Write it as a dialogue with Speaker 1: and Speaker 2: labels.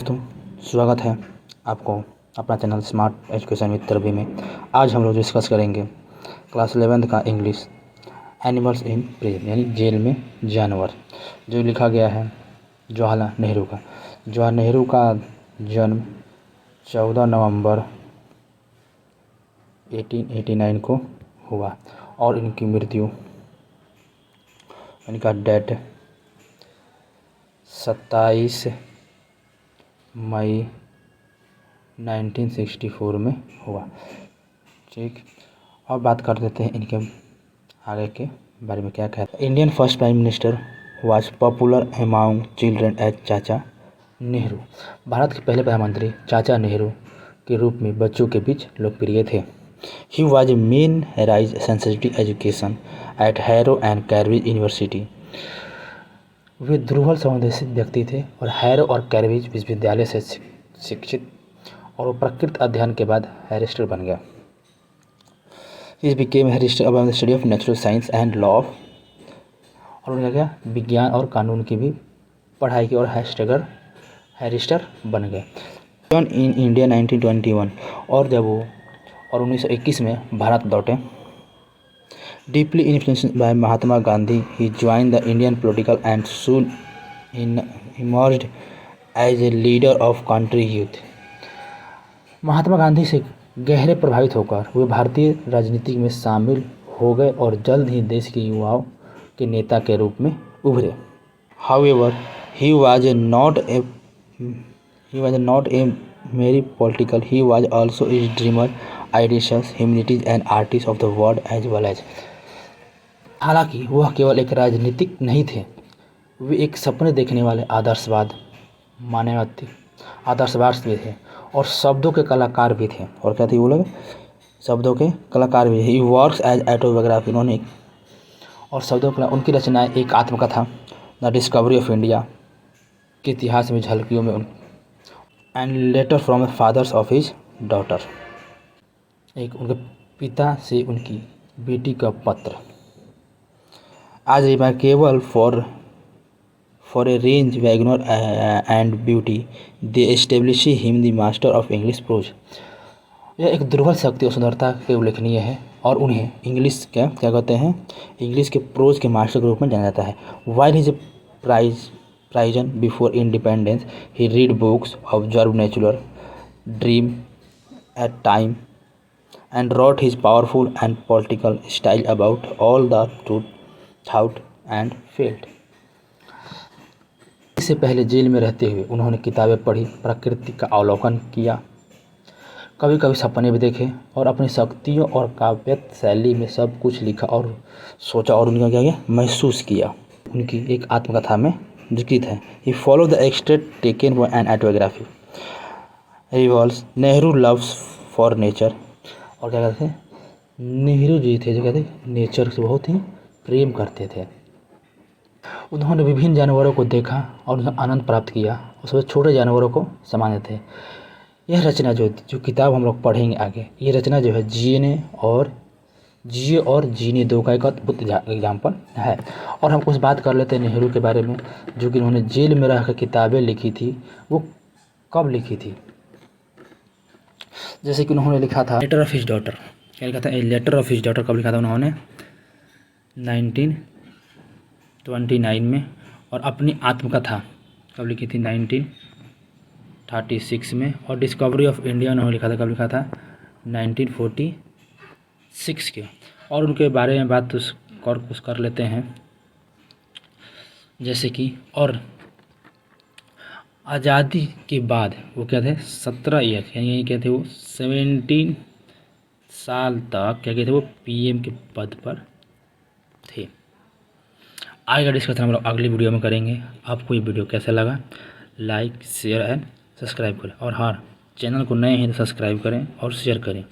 Speaker 1: दोस्तों, स्वागत है आपको अपना चैनल स्मार्ट एजुकेशन विद तरबी में। आज हम लोग डिस्कस करेंगे क्लास 11th का इंग्लिश एनिमल्स इन प्रिजन यानी जेल में जानवर, जो लिखा गया है जवाहरलाल नेहरू का। जवाहर नेहरू का जन्म 14 नवंबर 1889 को हुआ और इनकी मृत्यु, इनका डेथ 27 मई 1964 में हुआ। ठीक, और बात कर देते हैं इनके आगे के बारे में क्या कहते हैं। Indian first prime minister was popular among children as Chacha Nehru. Bharat के पहले प्रधानमंत्री चाचा नेहरू के रूप में बच्चों के बीच लोकप्रिय थे। He was man rise sensitive education at Harrow and Cambridge university. वे दुर्बल संवेदनशील व्यक्ति थे और हैरो और कैम्ब्रिज विश्वविद्यालय से शिक्षित, और वो प्रकृति अध्ययन के बाद बैरिस्टर बन गया। He became barrister about the study of natural science and law, और उन्होंने क्या विज्ञान और कानून की भी पढ़ाई की और बैरिस्टर बन गए। इन इंडिया 1921, और जब वो 1921 में भारत लौटे। Deeply influenced by Mahatma Gandhi, he joined the Indian political and soon emerged as a leader of country youth. Mahatma Gandhi से गहरे प्रभावित होकर वे भारतीय राजनीति में शामिल हो गए और जल्द ही देश के युवाओं के नेता के रूप में उभरे। However, he was not a mere political. He was also a dreamer, idealist, humanist and artist of the world as well as. हालांकि वह केवल एक राजनीतिक नहीं थे, वे एक सपने देखने वाले आदर्शवाद भी थे और शब्दों के कलाकार भी थे। और क्या थे वो लोग? शब्दों के कलाकार भी। ही वर्क्स एज ऑटोबायोग्राफी, उन्होंने और शब्दों के उनकी रचनाएं एक आत्मकथा द डिस्कवरी ऑफ इंडिया के इतिहास में झलकियों में and letter from the fathers of his daughter, एक उनके पिता से उनकी बेटी का पत्र। As remarkable for a range, vigor and beauty, they established him the master of English prose. यह एक दुर्बल शक्ति और सुंदरता के उल्लेखनीय है और उन्हें इंग्लिश क्या कहते हैं, इंग्लिश के प्रोज के मास्टर के रूप में जाना जाता है। While his prison before independence, he read books, observed nature, dreamed at time, and wrote his powerful and political style about all the truth, thought and felt. इससे पहले जेल में रहते हुए उन्होंने किताबें पढ़ी, प्रकृति का अवलोकन किया, कभी कभी सपने भी देखे और अपनी शक्तियों और काव्य शैली में सब कुछ लिखा और सोचा और उनका क्या महसूस किया। उनकी एक आत्मकथा में जिक्र है। He follow the extract taken for an autobiography revolves Nehru loves for nature. और क्या कहते हैं, नेहरू जी थे जो कहते नेचर से बहुत ही प्रेम करते थे। उन्होंने विभिन्न जानवरों को देखा और उन्हें आनंद प्राप्त किया और सबसे छोटे जानवरों को समाने थे। यह रचना जो किताब हम लोग पढ़ेंगे आगे, ये रचना जो है जिए और जीने दो का एक अद्भुत एग्जाम्पल है। और हम कुछ बात कर लेते हैं नेहरू के बारे में, जो कि उन्होंने जेल में रहकर किताबें लिखी थी। वो कब लिखी थी? जैसे कि उन्होंने लिखा था लेटर ऑफ हिज डॉटर। क्या लिखा था? लेटर ऑफ हिज डॉटर कब लिखा था उन्होंने? 1929 में। और अपनी आत्मकथा कब लिखी थी? 1936 में। और डिस्कवरी ऑफ इंडिया उन्होंने लिखा था, कब लिखा था? 1946 के। और उनके बारे में बात कुछ कर लेते हैं, जैसे कि और आज़ादी के बाद वो क्या थे 17 ईयर यानी क्या थे वो 17 साल तक क्या कहते वो पीएम के पद पर थे। आगे का डिस्कशन हम लोग अगली वीडियो में करेंगे। आपको ये वीडियो कैसा लगा, लाइक शेयर एंड सब्सक्राइब करें, और हाँ चैनल को नए हैं तो सब्सक्राइब करें और शेयर करें।